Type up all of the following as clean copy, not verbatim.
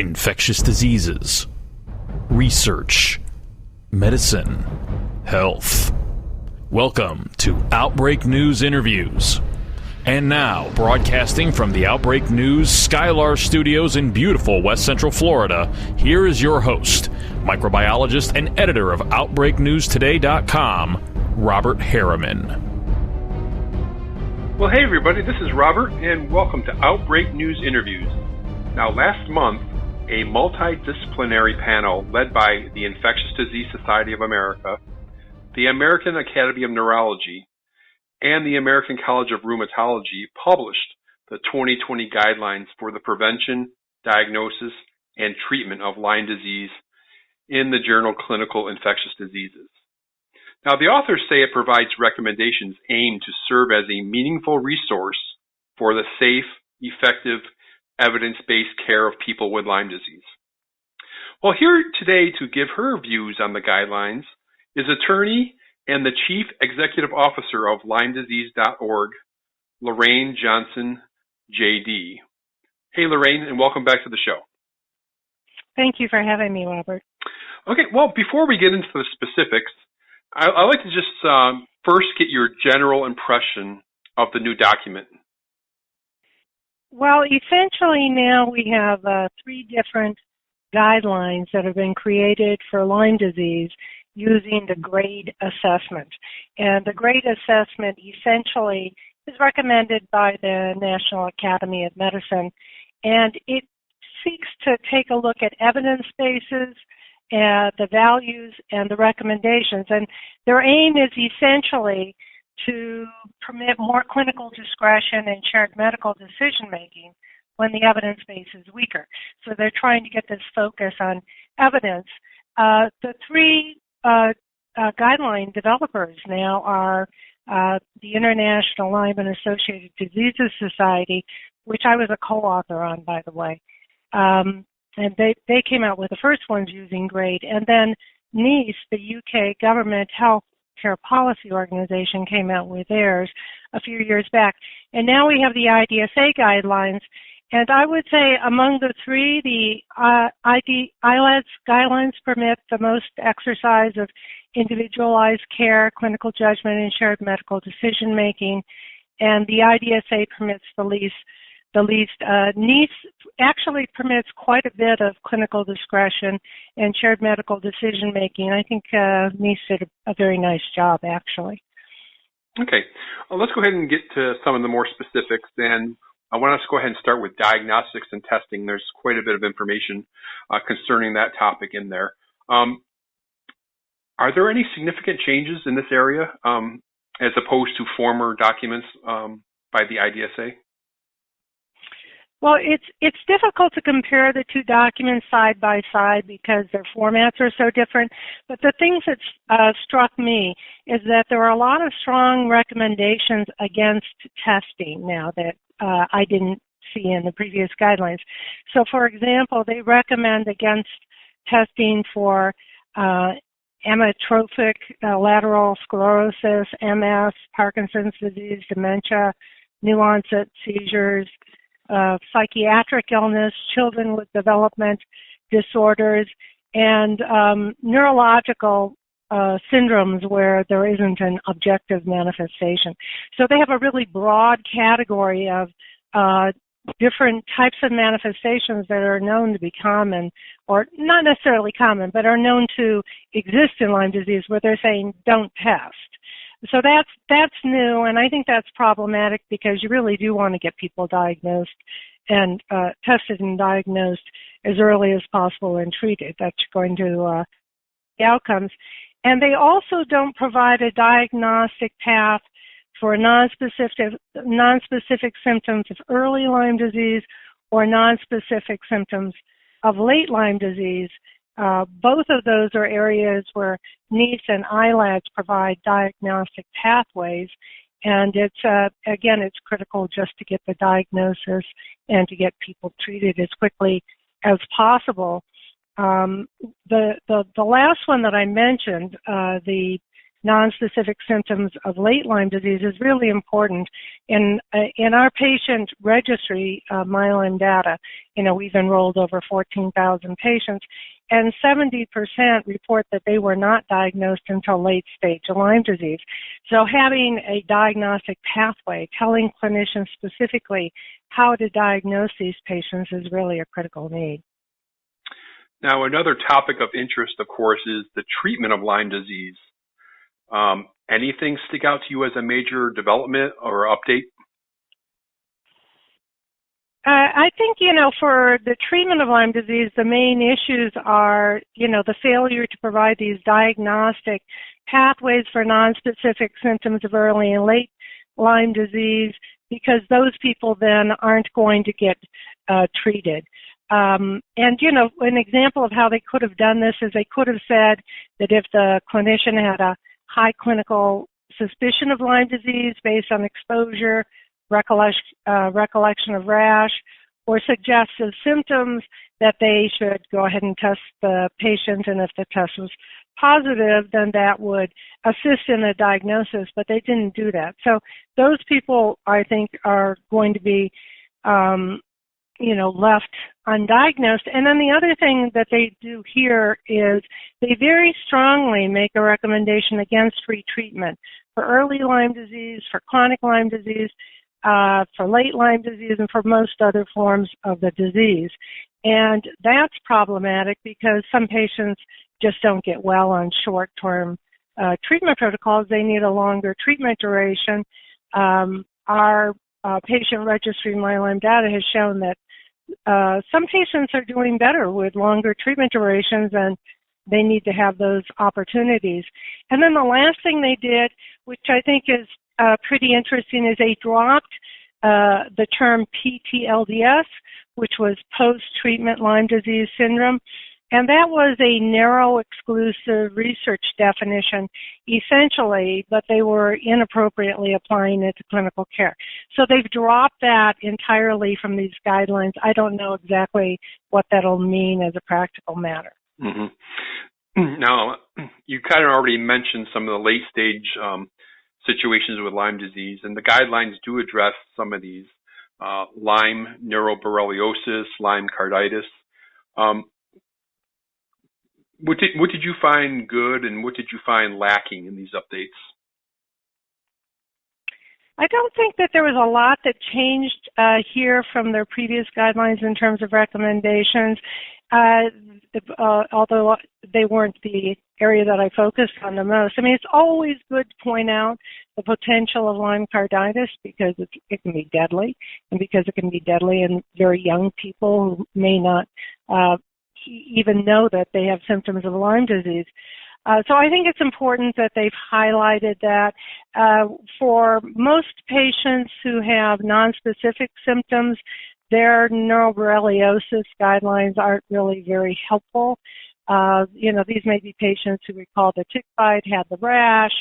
infectious diseases, research, medicine, health. Welcome to Outbreak News Interviews. And now, broadcasting from the Outbreak News Skylar Studios in beautiful West Central Florida, here is your host, microbiologist and editor of OutbreakNewsToday.com, Robert Harriman. Well, hey everybody, this is Robert, and welcome to Outbreak News Interviews. Now, last month, a multidisciplinary panel led by the Infectious Disease Society of America, the American Academy of Neurology, and the American College of Rheumatology published the 2020 guidelines for the prevention, diagnosis, and treatment of Lyme disease in the journal Clinical Infectious Diseases. Now, the authors say it provides recommendations aimed to serve as a meaningful resource for the safe, effective, evidence-based care of people with Lyme disease. Well, here today to give her views on the guidelines is attorney and the Chief Executive Officer of LymeDisease.org, Lorraine Johnson, JD. Hey, Lorraine, and welcome back to the show. Thank you for having me, Robert. Okay, well, before we get into the specifics, I'd like to just first get your general impression of the new document. Well, essentially now we have three different guidelines that have been created for Lyme disease using the GRADE assessment. And the GRADE assessment essentially is recommended by the National Academy of Medicine, and it seeks to take a look at evidence bases, the values, and the recommendations. And their aim is essentially to permit more clinical discretion and shared medical decision-making when the evidence base is weaker. So they're trying to get this focus on evidence. The three guideline developers now are the International Lyme and Associated Diseases Society, which I was a co-author on, by the way. And they came out with the first ones using GRADE. And then NICE, the UK Government Health Care Policy Organization, came out with theirs a few years back. And now we have the IDSA guidelines. And I would say among the three, the ILADS guidelines permit the most exercise of individualized care, clinical judgment, and shared medical decision-making. And the IDSA permits the least. NICE actually permits quite a bit of clinical discretion and shared medical decision-making. I think NICE did a very nice job, actually. Okay. Well, let's go ahead and get to some of the more specifics. And I want us to go ahead and start with diagnostics and testing. There's quite a bit of information concerning that topic in there. Are there any significant changes in this area as opposed to former documents by the IDSA? Well, it's difficult to compare the two documents side by side because their formats are so different. But the things that struck me is that there are a lot of strong recommendations against testing now that I didn't see in the previous guidelines. So, for example, they recommend against testing for amyotrophic lateral sclerosis, MS, Parkinson's disease, dementia, new onset seizures, psychiatric illness, children with development disorders, and neurological syndromes where there isn't an objective manifestation. So they have a really broad category of different types of manifestations that are known to be common, or not necessarily common, but are known to exist in Lyme disease, where they're saying don't test. So that's new, and I think that's problematic because you really do want to get people diagnosed and tested and diagnosed as early as possible and treated. That's going to the outcomes. And they also don't provide a diagnostic path for non-specific symptoms of early Lyme disease or non-specific symptoms of late Lyme disease. Both of those are areas where NICE and ILADS provide diagnostic pathways, and it's critical just to get the diagnosis and to get people treated as quickly as possible. The last one that I mentioned, the nonspecific symptoms of late Lyme disease is really important. In our patient registry, My Lyme data, we've enrolled over 14,000 patients, and 70% report that they were not diagnosed until late stage Lyme disease. So having a diagnostic pathway, telling clinicians specifically how to diagnose these patients is really a critical need. Now, another topic of interest, of course, is the treatment of Lyme disease. Anything stick out to you as a major development or update? I think, for the treatment of Lyme disease, the main issues are, the failure to provide these diagnostic pathways for nonspecific symptoms of early and late Lyme disease, because those people then aren't going to get treated. And, an example of how they could have done this is they could have said that if the clinician had a high clinical suspicion of Lyme disease based on exposure, recollection of rash, or suggestive symptoms, that they should go ahead and test the patient, and if the test was positive, then that would assist in the diagnosis, but they didn't do that. So those people, I think, are going to be left undiagnosed. And then the other thing that they do here is they very strongly make a recommendation against retreatment for early Lyme disease, for chronic Lyme disease, for late Lyme disease, and for most other forms of the disease. And that's problematic because some patients just don't get well on short-term treatment protocols. They need a longer treatment duration. Our patient registry, My Lyme data, has shown that some patients are doing better with longer treatment durations, and they need to have those opportunities. And then the last thing they did, which I think is pretty interesting, is they dropped the term PTLDS, which was post-treatment Lyme disease syndrome. And that was a narrow, exclusive research definition, essentially, but they were inappropriately applying it to clinical care. So they've dropped that entirely from these guidelines. I don't know exactly what that'll mean as a practical matter. Mm-hmm. Now, you kind of already mentioned some of the late-stage situations with Lyme disease, and the guidelines do address some of these, Lyme neuroborreliosis, Lyme carditis. What did you find good, and what did you find lacking in these updates? I don't think that there was a lot that changed here from their previous guidelines in terms of recommendations, although they weren't the area that I focused on the most. I mean, it's always good to point out the potential of Lyme carditis because it can be deadly, and because it can be deadly in very young people who may not even know that they have symptoms of Lyme disease. So I think it's important that they've highlighted that. For most patients who have nonspecific symptoms, their neuroborreliosis guidelines aren't really very helpful. These may be patients who recall the tick bite, had the rash,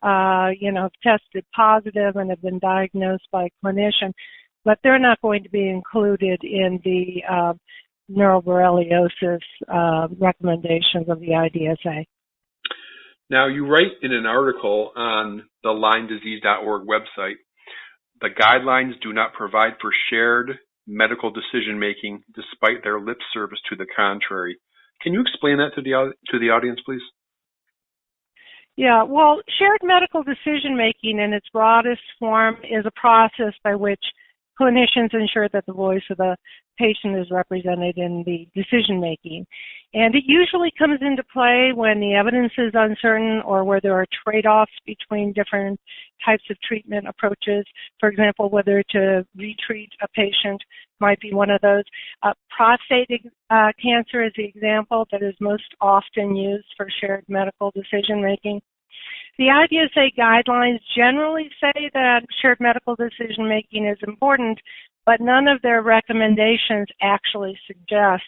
have tested positive and have been diagnosed by a clinician, but they're not going to be included in the neuroborreliosis recommendations of the IDSA. Now, you write in an article on the LymeDisease.org website, the guidelines do not provide for shared medical decision-making despite their lip service to the contrary. Can you explain that to the audience, please? Yeah, well, shared medical decision-making in its broadest form is a process by which clinicians ensure that the voice of the patient is represented in the decision-making. And it usually comes into play when the evidence is uncertain or where there are trade-offs between different types of treatment approaches. For example, whether to retreat a patient might be one of those. Prostate cancer is the example that is most often used for shared medical decision-making. The IDSA guidelines generally say that shared medical decision-making is important, but none of their recommendations actually suggest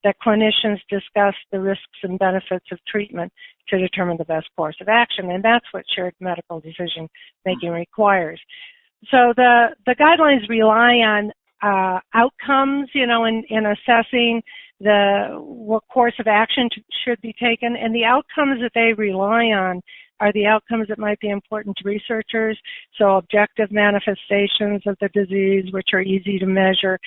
that clinicians discuss the risks and benefits of treatment to determine the best course of action, and that's what shared medical decision-making requires. So the guidelines rely on outcomes, in assessing what course of action should be taken, and the outcomes that they rely on are the outcomes that might be important to researchers. So objective manifestations of the disease, which are easy to measure.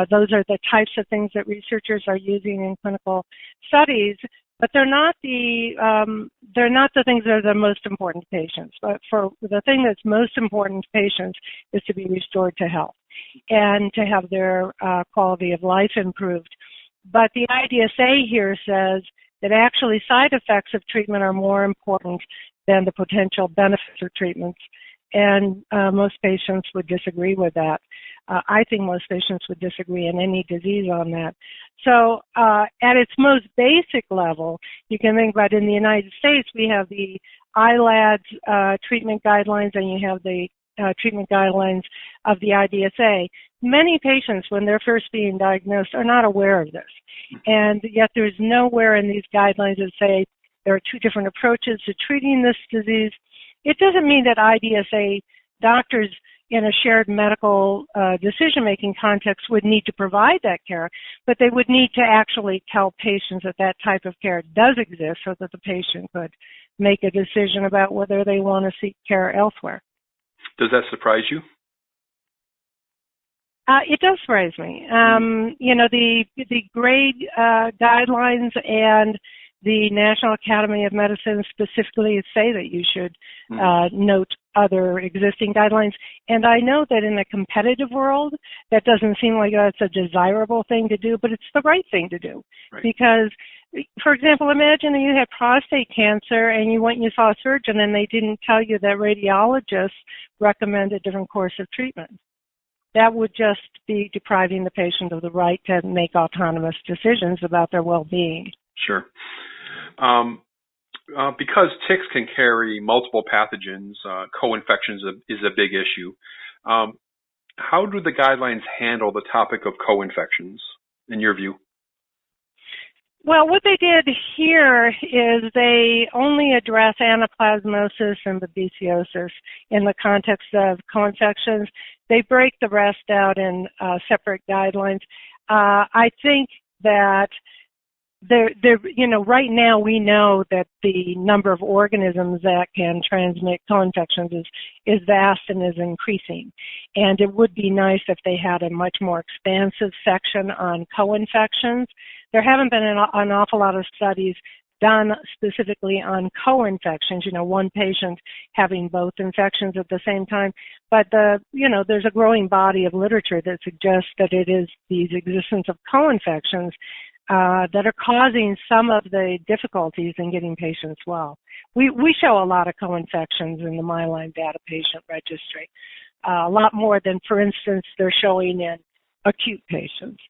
Those are the types of things that researchers are using in clinical studies, but they're not the things that are the most important to patients. But for the thing that's most important to patients is to be restored to health and to have their quality of life improved. But the IDSA here says that actually side effects of treatment are more important than the potential benefits of treatments. And most patients would disagree with that. I think most patients would disagree in any disease on that. So at its most basic level, you can think about in the United States, we have the ILADS treatment guidelines and you have the treatment guidelines of the IDSA. Many patients, when they're first being diagnosed, are not aware of this. And yet there's nowhere in these guidelines that say there are two different approaches to treating this disease. It doesn't mean that IDSA doctors in a shared medical decision-making context would need to provide that care, but they would need to actually tell patients that that type of care does exist so that the patient could make a decision about whether they want to seek care elsewhere. Does that surprise you? It does surprise me. The grade guidelines and the National Academy of Medicine specifically say that you should note other existing guidelines. And I know that in a competitive world, that doesn't seem like that's a desirable thing to do, but it's the right thing to do. Right. Because, for example, imagine that you had prostate cancer and you went and you saw a surgeon and they didn't tell you that radiologists recommend a different course of treatment. That would just be depriving the patient of the right to make autonomous decisions about their well-being. Sure. Because ticks can carry multiple pathogens, co-infections is a big issue. How do the guidelines handle the topic of co-infections, in your view? Well, what they did here is they only address anaplasmosis and babesiosis in the context of co-infections. They break the rest out in separate guidelines. I think that right now we know that the number of organisms that can transmit co-infections is vast and is increasing. And it would be nice if they had a much more expansive section on co-infections. There haven't been an awful lot of studies done specifically on co-infections, one patient having both infections at the same time. But there's a growing body of literature that suggests that it is these existence of co-infections that are causing some of the difficulties in getting patients well. We show a lot of co-infections in the MyLyme data patient registry, a lot more than, for instance, they're showing in acute patients.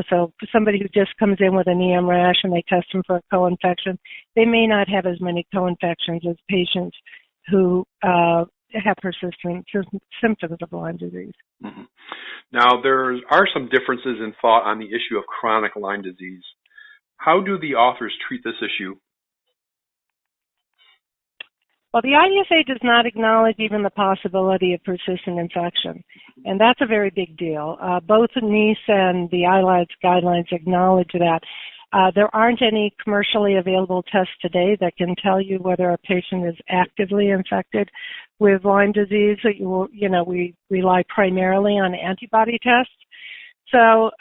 So for somebody who just comes in with an EM rash and they test them for a co-infection, they may not have as many co-infections as patients who have persistent symptoms of Lyme disease. Mm-hmm. Now, there are some differences in thought on the issue of chronic Lyme disease. How do the authors treat this issue? Well, the IDSA does not acknowledge even the possibility of persistent infection, and that's a very big deal. Both NICE and the ILADS guidelines acknowledge that. There aren't any commercially available tests today that can tell you whether a patient is actively infected with Lyme disease. We rely primarily on antibody tests. So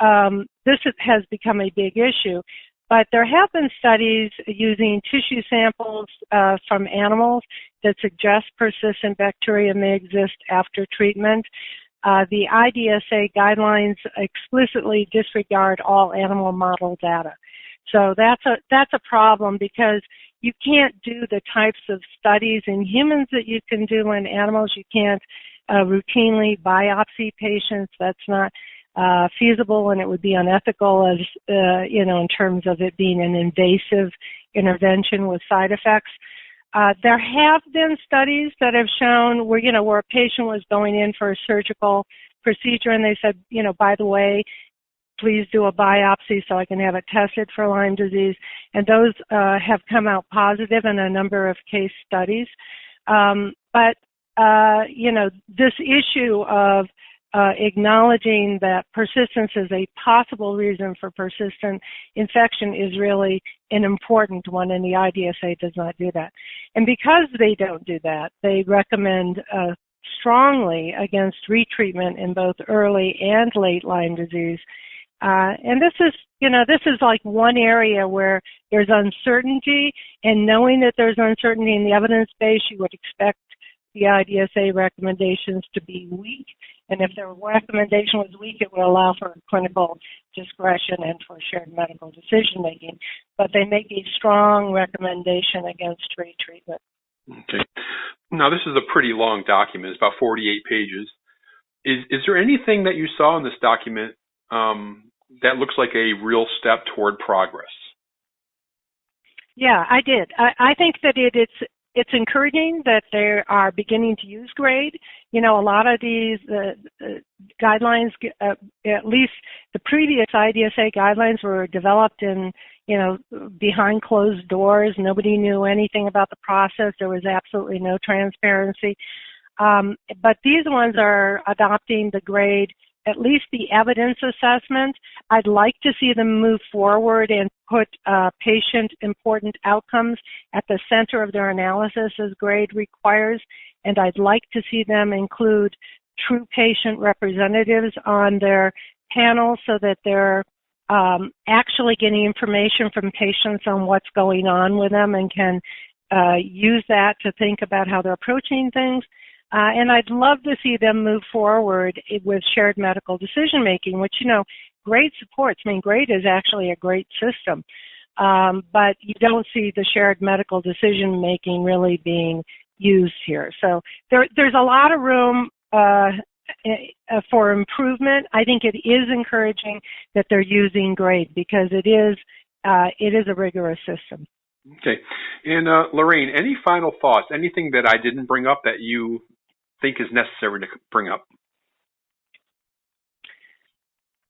this has become a big issue. But there have been studies using tissue samples from animals that suggest persistent bacteria may exist after treatment. The IDSA guidelines explicitly disregard all animal model data. So that's a problem because you can't do the types of studies in humans that you can do in animals. You can't routinely biopsy patients. That's not feasible, and it would be unethical as in terms of it being an invasive intervention with side effects. There have been studies that have shown where a patient was going in for a surgical procedure and they said, by the way, please do a biopsy so I can have it tested for Lyme disease. And those have come out positive in a number of case studies. But this issue of acknowledging that persistence is a possible reason for persistent infection is really an important one, and the IDSA does not do that. And because they don't do that, they recommend strongly against retreatment in both early and late Lyme disease. And this is like one area where there's uncertainty, and knowing that there's uncertainty in the evidence base, you would expect the IDSA recommendations to be weak. And if their recommendation was weak, it would allow for clinical discretion and for shared medical decision making. But they make a strong recommendation against retreatment. Okay. Now, this is a pretty long document. It's about 48 pages. Is there anything that you saw in this document that looks like a real step toward progress? Yeah, I did. I think that it's encouraging that they are beginning to use GRADE. You know, a lot of these guidelines, at least the previous IDSA guidelines, were developed in, behind closed doors. Nobody knew anything about the process. There was absolutely no transparency. But these ones are adopting the GRADE, at least the evidence assessment. I'd like to see them move forward and put patient-important outcomes at the center of their analysis as GRADE requires, and I'd like to see them include true patient representatives on their panel so that they're actually getting information from patients on what's going on with them and can use that to think about how they're approaching things. And I'd love to see them move forward with shared medical decision making, which, GRADE supports. I mean, GRADE is actually a great system, but you don't see the shared medical decision making really being used here. So there's a lot of room for improvement. I think it is encouraging that they're using GRADE because it is a rigorous system. Okay. And Lorraine, any final thoughts? Anything that I didn't bring up that you think is necessary to bring up?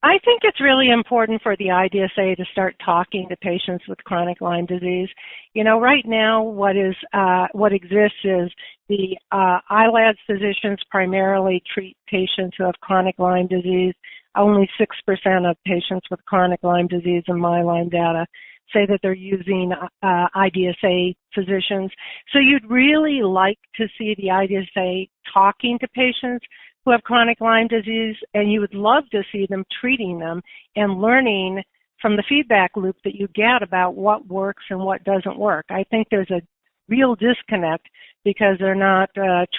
I think it's really important for the IDSA to start talking to patients with chronic Lyme disease. Right now what exists is the ILADS physicians primarily treat patients who have chronic Lyme disease. Only 6% of patients with chronic Lyme disease in my Lyme data say that they're using IDSA physicians. So you'd really like to see the IDSA talking to patients who have chronic Lyme disease, and you would love to see them treating them and learning from the feedback loop that you get about what works and what doesn't work. I think there's a real disconnect because they're not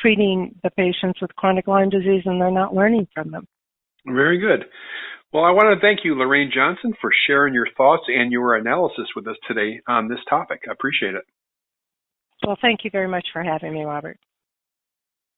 treating the patients with chronic Lyme disease and they're not learning from them. Very good. Well, I want to thank you, Lorraine Johnson, for sharing your thoughts and your analysis with us today on this topic. I appreciate it. Well, thank you very much for having me, Robert.